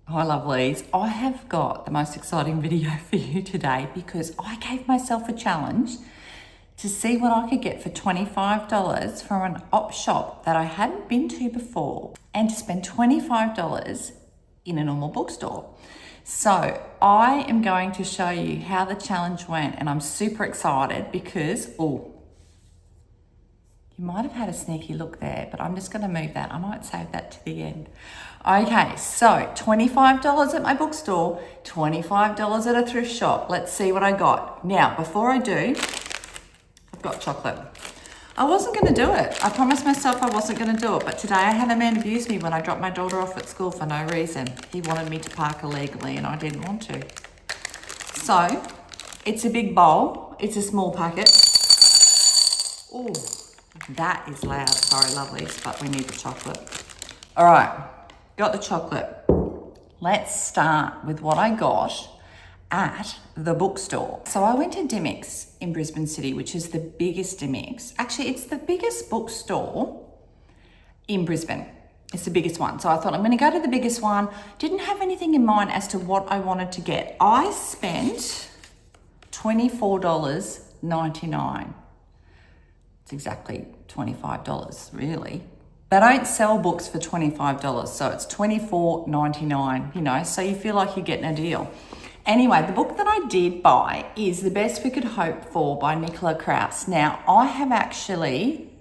Hi lovelies, I have got the most exciting video for you today because I gave myself a challenge to see what I could get for $25 from an op shop that I hadn't been to before and to spend $25 in a normal bookstore. So I am going to show you how the challenge went and I'm super excited because, you might have had a sneaky look there, but I'm just going to move that. I might save that to the end. Okay, so $25 at my bookstore, $25 at a thrift shop. Let's see what I got. Now, before I do, I've got chocolate. I wasn't going to do it. I promised myself I wasn't going to do it, but today I had a man abuse me when I dropped my daughter off at school for no reason. He wanted me to park illegally and I didn't want to. So, it's a big bowl. It's a small packet. Oh. That is loud. Sorry, lovelies, but we need the chocolate. All right, got the chocolate. Let's start with what I got at the bookstore. So I went to Dymocks in Brisbane City, which is the biggest Dymocks. Actually, it's the biggest bookstore in Brisbane. It's the biggest one. So I thought I'm going to go to the biggest one. Didn't have anything in mind as to what I wanted to get. I spent $24.99. It's exactly $25, really. They don't sell books for $25, so it's $24.99, you know, so you feel like you're getting a deal. Anyway, the book that I did buy is The Best We Could Hope For by Nicola Kraus. Now, I have actually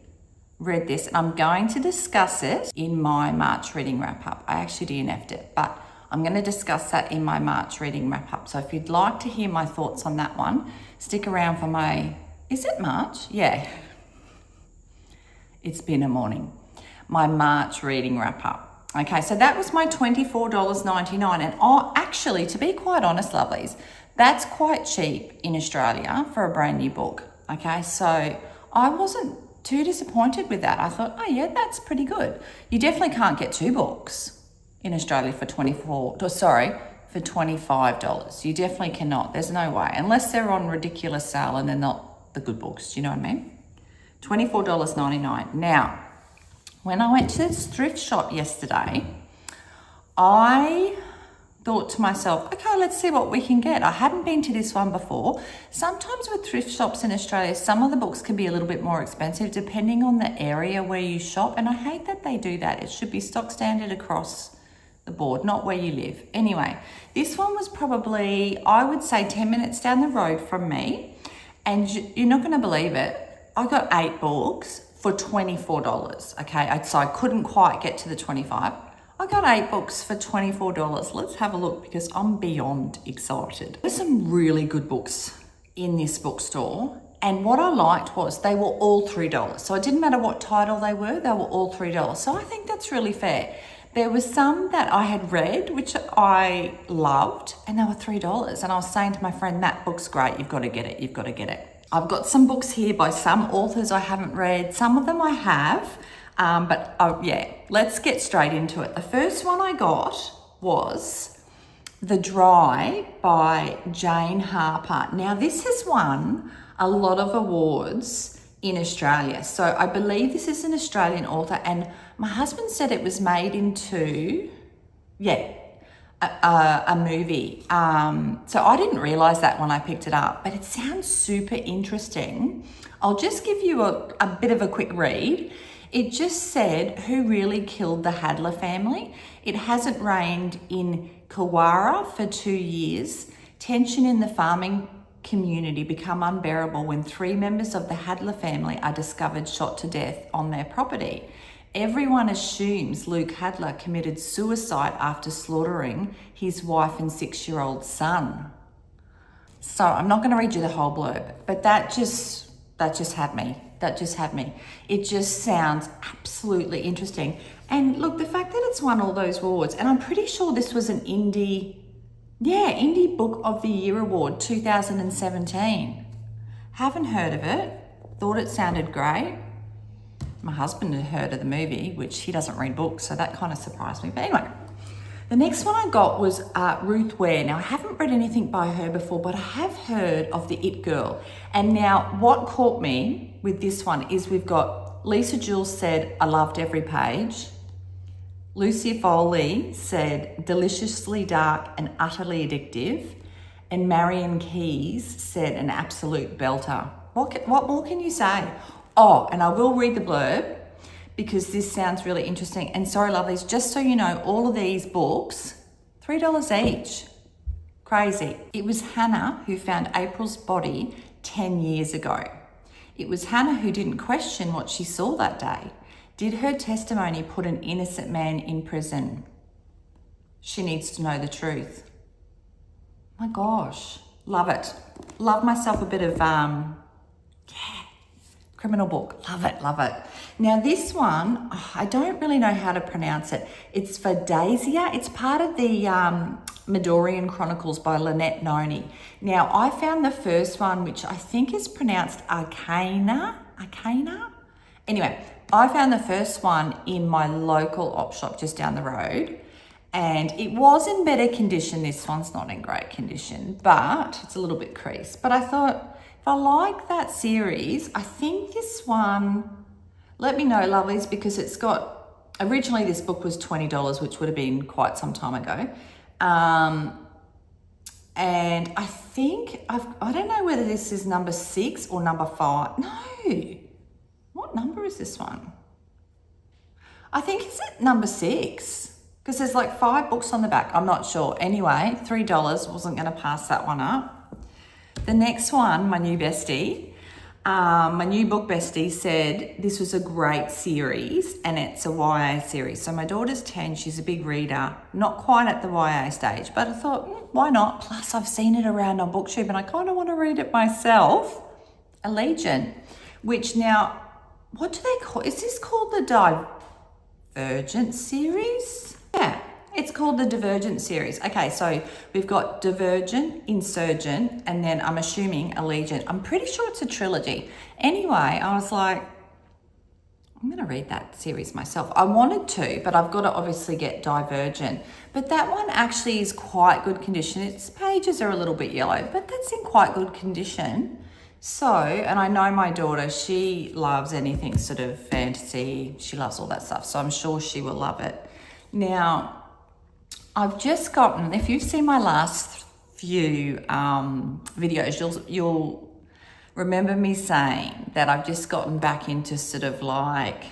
read this and I'm going to discuss it in my March reading wrap-up. I actually DNF'd it, but I'm going to discuss that in my March reading wrap-up. So if you'd like to hear my thoughts on that one, stick around for my, is it March? Yeah. It's been a morning. My March reading wrap up. Okay, so that was my $24.99. And actually, to be quite honest, lovelies, that's quite cheap in Australia for a brand new book. Okay, so I wasn't too disappointed with that. I thought, oh yeah, that's pretty good. You definitely can't get two books in Australia for $25. You definitely cannot. There's no way. Unless they're on ridiculous sale and they're not the good books. Do you know what I mean? $24.99. Now, when I went to this thrift shop yesterday, I thought to myself, okay, let's see what we can get. I hadn't been to this one before. Sometimes with thrift shops in Australia, some of the books can be a little bit more expensive depending on the area where you shop. And I hate that they do that. It should be stock standard across the board, not where you live. Anyway, this one was probably, I would say 10 minutes down the road from me. And you're not going to believe it. I got 8 books for $24, okay? So I couldn't quite get to the 25. I got 8 books for $24. Let's have a look because I'm beyond excited. There's some really good books in this bookstore. And what I liked was they were all $3. So it didn't matter what title they were all $3. So I think that's really fair. There were some that I had read, which I loved, and they were $3. And I was saying to my friend, that book's great, you've got to get it, you've got to get it. I've got some books here by some authors I haven't read. Some of them I have, but yeah, let's get straight into it. The first one I got was The Dry by Jane Harper. Now, this has won a lot of awards in Australia. So I believe this is an Australian author, and my husband said it was made into, a movie. So I didn't realize that when I picked it up, but it sounds super interesting. I'll just give you a bit of a quick read. It just said, who really killed the Hadler family? It hasn't rained in Kawara for 2 years. Tension in the farming community become unbearable when 3 members of the Hadler family are discovered shot to death on their property. Everyone assumes Luke Hadler committed suicide after slaughtering his wife and 6-year-old son. So I'm not going to read you the whole blurb, but that just had me. That just had me. It just sounds absolutely interesting. And look, the fact that it's won all those awards, and I'm pretty sure this was an Indie Book of the Year Award 2017. Haven't heard of it. Thought it sounded great. My husband had heard of the movie, which he doesn't read books, so that kind of surprised me. But anyway, the next one I got was Ruth Ware. Now, I haven't read anything by her before, but I have heard of The It Girl. And now what caught me with this one is we've got Lisa Jules said, I loved every page. Lucia Foley said deliciously dark and utterly addictive. And Marion Keyes said an absolute belter. What more can you say? Oh, and I will read the blurb because this sounds really interesting. And sorry, lovelies, just so you know, all of these books, $3 each. Crazy. It was Hannah who found April's body 10 years ago. It was Hannah who didn't question what she saw that day. Did her testimony put an innocent man in prison? She needs to know the truth. My gosh, love it. Love myself a bit of, criminal book. Love it, love it. Now this one, I don't really know how to pronounce it. It's for Daisia. It's part of the Midorian Chronicles by Lynette Noni. Now I found the first one, which I think is pronounced Arcana. Anyway, I found the first one in my local op shop just down the road. And it was in better condition. This one's not in great condition, but it's a little bit creased. But I thought, if I like that series, I think this one, let me know, lovelies, because it's got, originally this book was $20, which would have been quite some time ago. And I think, I don't know whether this is number 6 or number 5. No, what number is this one? I think it's at number 6. Because there's like 5 books on the back. I'm not sure. Anyway, $3, wasn't going to pass that one up. The next one, my new bestie, my new book bestie said this was a great series and it's a YA series. So my daughter's 10, she's a big reader, not quite at the YA stage, but I thought, why not? Plus I've seen it around on BookTube and I kind of want to read it myself. Allegiant, which now, what do they call, is this called the Divergent series? Yeah, it's called the Divergent series. Okay, so we've got Divergent, Insurgent, and then I'm assuming Allegiant. I'm pretty sure it's a trilogy. Anyway, I was like, I'm going to read that series myself. I wanted to, but I've got to obviously get Divergent. But that one actually is quite good condition. Its pages are a little bit yellow, but that's in quite good condition. So, and I know my daughter, she loves anything sort of fantasy. She loves all that stuff. So I'm sure she will love it. Now, I've just gotten, if you've seen my last few videos, you'll remember me saying that I've just gotten back into sort of like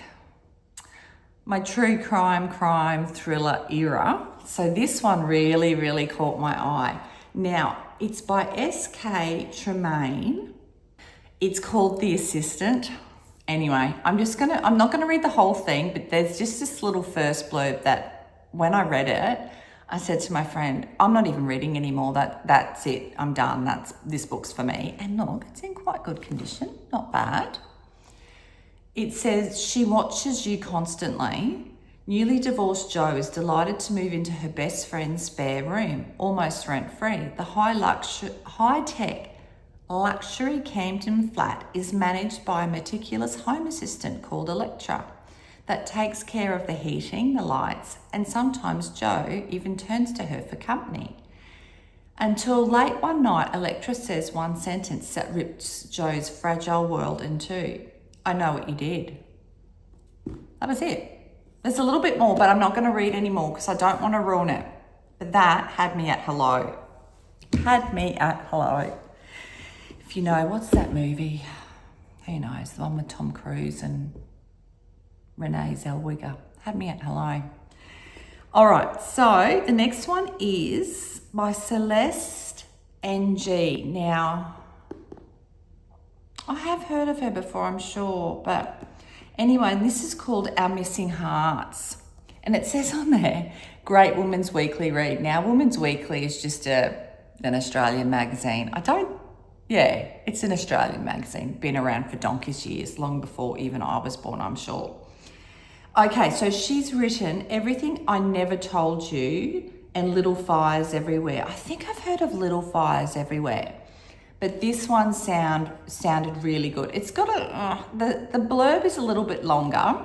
my true crime thriller era. So this one really, really caught my eye. Now, it's by S.K. Tremaine. It's called The Assistant. Anyway, I'm not gonna read the whole thing, but there's just this little first blurb that when I read it, I said to my friend, I'm not even reading anymore. That's it. I'm done. This book's for me. And look, it's in quite good condition. Not bad. It says, she watches you constantly. Newly divorced Jo is delighted to move into her best friend's spare room, almost rent-free. The high-tech luxury Camden flat is managed by a meticulous home assistant called Electra that takes care of the heating, the lights, and sometimes Jo even turns to her for company. Until late one night, Electra says one sentence that rips Jo's fragile world in two. I know what you did. That was it. There's a little bit more, but I'm not going to read any more because I don't want to ruin it. But that had me at hello. Had me at hello. If you know, what's that movie? Who knows? The one with Tom Cruise and Renee Zellweger. Had me at hello. All right, so the next one is by Celeste NG. Now, I have heard of her before, I'm sure, but anyway, this is called Our Missing Hearts. And it says on there, Great Women's Weekly read. Now, Women's Weekly is just an Australian magazine. It's an Australian magazine, been around for donkey's years, long before even I was born, I'm sure. Okay, so she's written Everything I Never Told You and Little Fires Everywhere. I think I've heard of Little Fires Everywhere, but this one sounded really good. It's got the blurb is a little bit longer,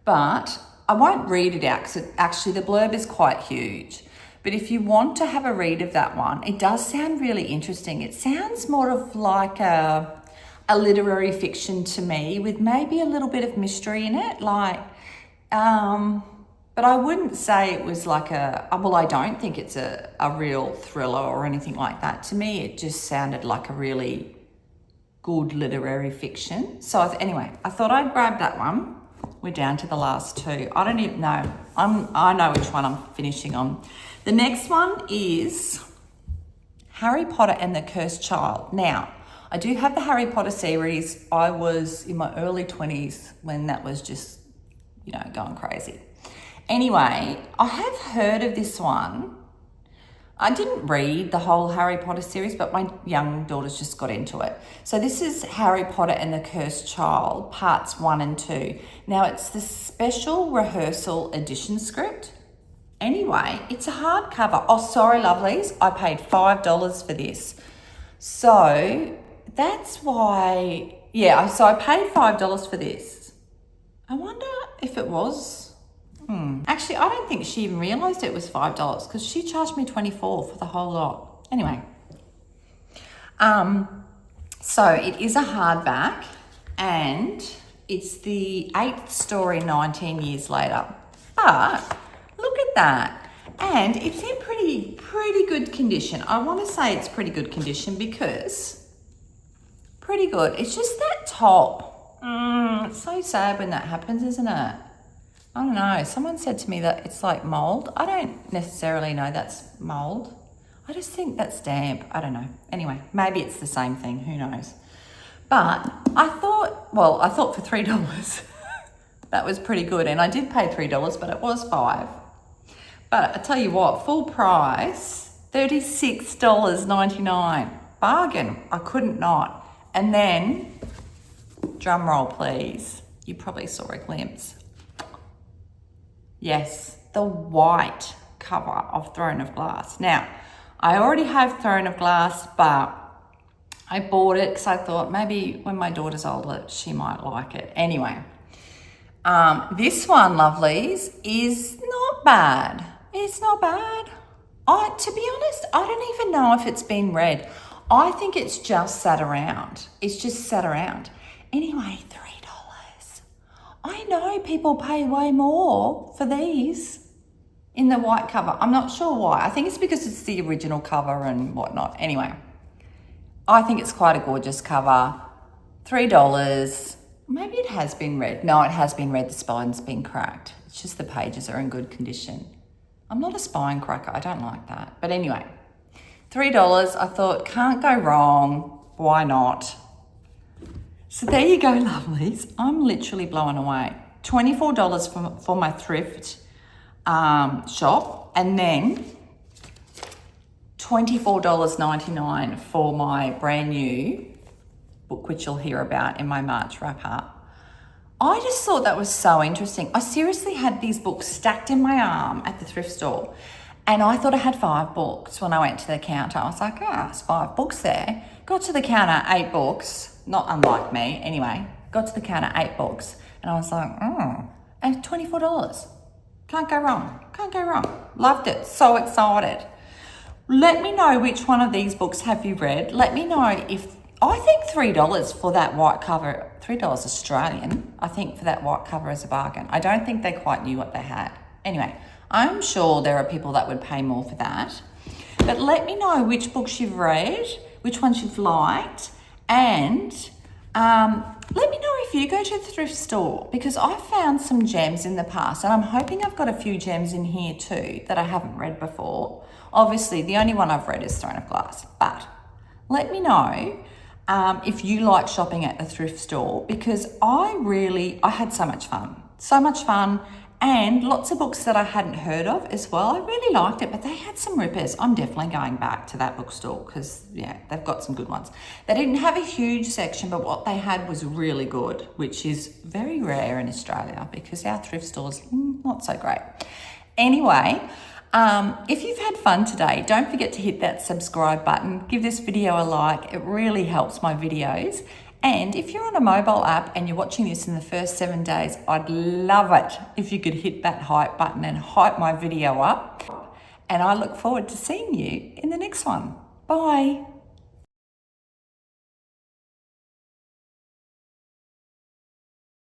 but I won't read it out because actually the blurb is quite huge. But if you want to have a read of that one, it does sound really interesting. It sounds more of like a literary fiction to me with maybe a little bit of mystery in it. Like, But I wouldn't say it was like well, I don't think it's a real thriller or anything like that. To me, it just sounded like a really good literary fiction. So anyway, I thought I'd grab that one. We're down to the last two. I don't even know. I know which one I'm finishing on. The next one is Harry Potter and the Cursed Child. Now, I do have the Harry Potter series. I was in my early 20s when that was just, going crazy. Anyway, I have heard of this one. I didn't read the whole Harry Potter series, but my young daughters just got into it. So this is Harry Potter and the Cursed Child, parts 1 and 2. Now, it's the special rehearsal edition script. Anyway, it's a hardcover. Oh, sorry, lovelies. I paid $5 for this. So that's why, so I paid $5 for this. I wonder if it was... Actually, I don't think she even realised it was $5 because she charged me $24 for the whole lot. Anyway, so it is a hardback and it's the 8th story 19 years later. But look at that. And it's in pretty good condition. I want to say it's pretty good condition because pretty good. It's just that top. It's so sad when that happens, isn't it? I don't know. Someone said to me that it's like mold. I don't necessarily know that's mold. I just think that's damp. I don't know. Anyway, maybe it's the same thing. Who knows? But I thought for $3, that was pretty good. And I did pay $3, but it was $5. But I tell you what, full price, $36.99. Bargain. I couldn't not. And then, drum roll please. You probably saw a glimpse. Yes, the white cover of Throne of Glass. Now, I already have Throne of Glass, but I bought it because I thought maybe when my daughter's older, she might like it. Anyway, this one, lovelies, is not bad. It's not bad. To be honest, I don't even know if it's been read. I think it's just sat around. It's just sat around. Anyway, $3. I know people pay way more for these in the white cover. I'm not sure why. I think it's because it's the original cover and whatnot. Anyway, I think it's quite a gorgeous cover. $3. Maybe it has been read. No, it has been read. The spine's been cracked. It's just the pages are in good condition. I'm not a spine cracker. I don't like that. But anyway, $3. I thought, can't go wrong. Why not? So there you go, lovelies. I'm literally blown away. $24 for my thrift shop, and then $24.99 for my brand new book, which you'll hear about in my March wrap up. I just thought that was so interesting. I seriously had these books stacked in my arm at the thrift store, and I thought I had 5 books when I went to the counter. I was like, there's 5 books there. Got to the counter, 8 books. Not unlike me. Anyway, got to the counter, 8 books. And I was like, and $24. Can't go wrong. Can't go wrong. Loved it. So excited. Let me know which one of these books have you read. Let me know if, I think $3 for that white cover, $3 Australian, I think for that white cover is a bargain. I don't think they quite knew what they had. Anyway, I'm sure there are people that would pay more for that. But let me know which books you've read, which ones you've liked, and let me know if you go to the thrift store, because I've found some gems in the past, and I'm hoping I've got a few gems in here too that I haven't read before. Obviously, the only one I've read is Throne of Glass, but let me know if you like shopping at the thrift store, because I had so much fun, and lots of books that I hadn't heard of as well. I really liked it, but they had some rippers. I'm definitely going back to that bookstore because, they've got some good ones. They didn't have a huge section, but what they had was really good, which is very rare in Australia because our thrift store's not so great. Anyway, if you've had fun today, don't forget to hit that subscribe button. Give this video a like. It really helps my videos. And if you're on a mobile app and you're watching this in the first 7 days, I'd love it if you could hit that hype button and hype my video up. And I look forward to seeing you in the next one. Bye.